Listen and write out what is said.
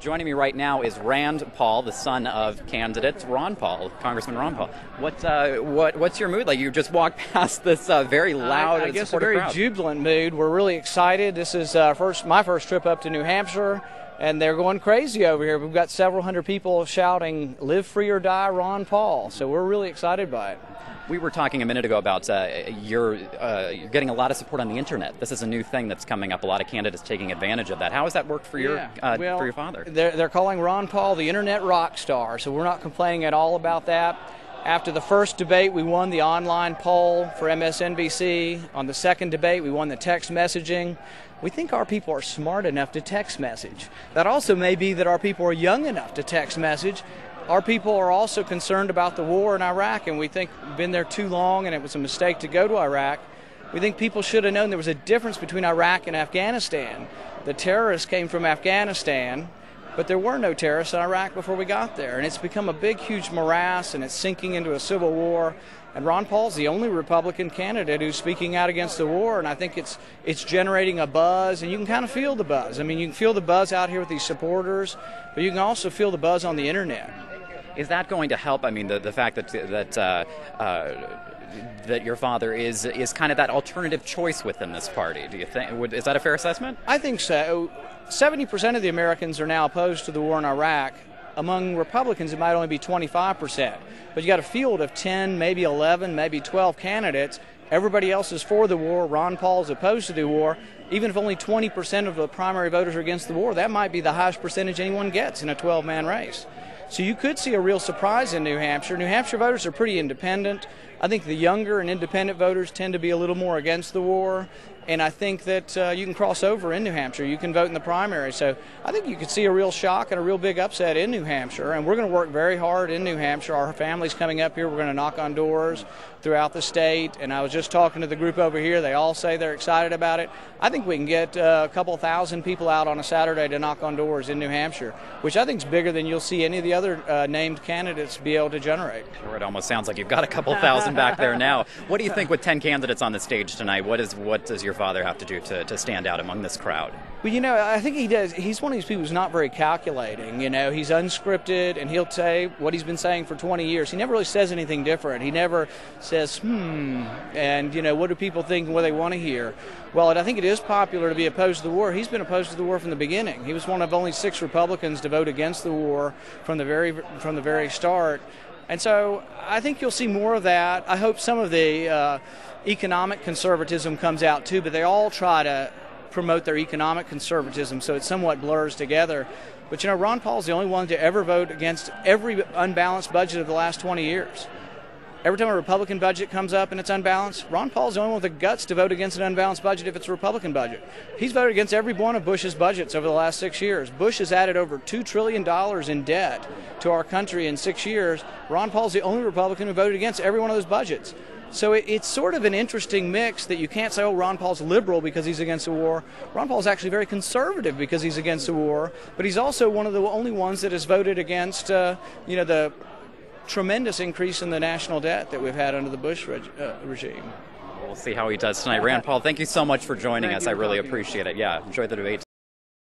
Joining me right now is Rand Paul, the son of candidate Ron Paul, Congressman Ron Paul. What's your mood like? You just walked past this very loud, I guess a very crowd. Jubilant mood. We're really excited. This is my first trip up to New Hampshire, and they're going crazy over here. We've got several hundred people shouting, "Live free or die, Ron Paul." So we're really excited by it. We were talking a minute ago about you're getting a lot of support on the internet. This is a new thing that's coming up. A lot of candidates taking advantage of that. How has that worked for your father? They're calling Ron Paul the internet rock star, so we're not complaining at all about that. After the first debate, we won the online poll for MSNBC. On the second debate, we won the text messaging. We think our people are smart enough to text message. That also may be that our people are young enough to text message. Our people are also concerned about the war in Iraq, and we think we've been there too long and it was a mistake to go to Iraq. We think people should have known there was a difference between Iraq and Afghanistan. The terrorists came from Afghanistan, but there were no terrorists in Iraq before we got there. And it's become a big, huge morass, and it's sinking into a civil war. And Ron Paul's the only Republican candidate who's speaking out against the war, and I think it's generating a buzz, and you can kind of feel the buzz. I mean, you can feel the buzz out here with these supporters, but you can also feel the buzz on the internet. Is that going to help? I mean, the fact that your father is kind of that alternative choice within this party. Do you think? Is that a fair assessment? I think so. 70% of the Americans are now opposed to the war in Iraq. Among Republicans, it might only be 25%. But you got a field of 10, maybe 11, maybe 12 candidates. Everybody else is for the war. Ron Paul is opposed to the war. Even if only 20% of the primary voters are against the war, that might be the highest percentage anyone gets in a 12-man race. So you could see a real surprise in New Hampshire. New Hampshire voters are pretty independent. I think the younger and independent voters tend to be a little more against the war. And I think that you can cross over in New Hampshire. You can vote in the primary. So I think you could see a real shock and a real big upset in New Hampshire. And we're going to work very hard in New Hampshire. Our family's coming up here. We're going to knock on doors throughout the state. And I was just talking to the group over here. They all say they're excited about it. I think we can get a couple thousand people out on a Saturday to knock on doors in New Hampshire, which I think is bigger than you'll see any of the other named candidates be able to generate. Sure, it almost sounds like you've got a couple thousand back there now. What do you think with 10 candidates on the stage tonight? What does your father have to do to stand out among this crowd? Well, you know, I think he does. He's one of these people who's not very calculating. You know, he's unscripted, and he'll say what he's been saying for 20 years. He never really says anything different. He never says, and, you know, what do people think and what they want to hear? Well, I think it is popular to be opposed to the war. He's been opposed to the war from the beginning. He was one of only 6 Republicans to vote against the war from the very start. And so I think you'll see more of that. I hope some of the economic conservatism comes out too, but they all try to promote their economic conservatism, so it somewhat blurs together. But you know, Ron Paul's the only one to ever vote against every unbalanced budget of the last 20 years. Every time a Republican budget comes up and it's unbalanced, Ron Paul's the only one with the guts to vote against an unbalanced budget if it's a Republican budget. He's voted against every one of Bush's budgets over the last 6 years. Bush has added over $2 trillion in debt to our country in 6 years. Ron Paul's the only Republican who voted against every one of those budgets. So it's sort of an interesting mix that you can't say, oh, Ron Paul's liberal because he's against the war. Ron Paul's actually very conservative because he's against the war, but he's also one of the only ones that has voted against, you know, the tremendous increase in the national debt that we've had under the Bush regime. We'll see how he does tonight. Rand Paul, thank you so much for joining us. I really appreciate it. Yeah, enjoy the debate.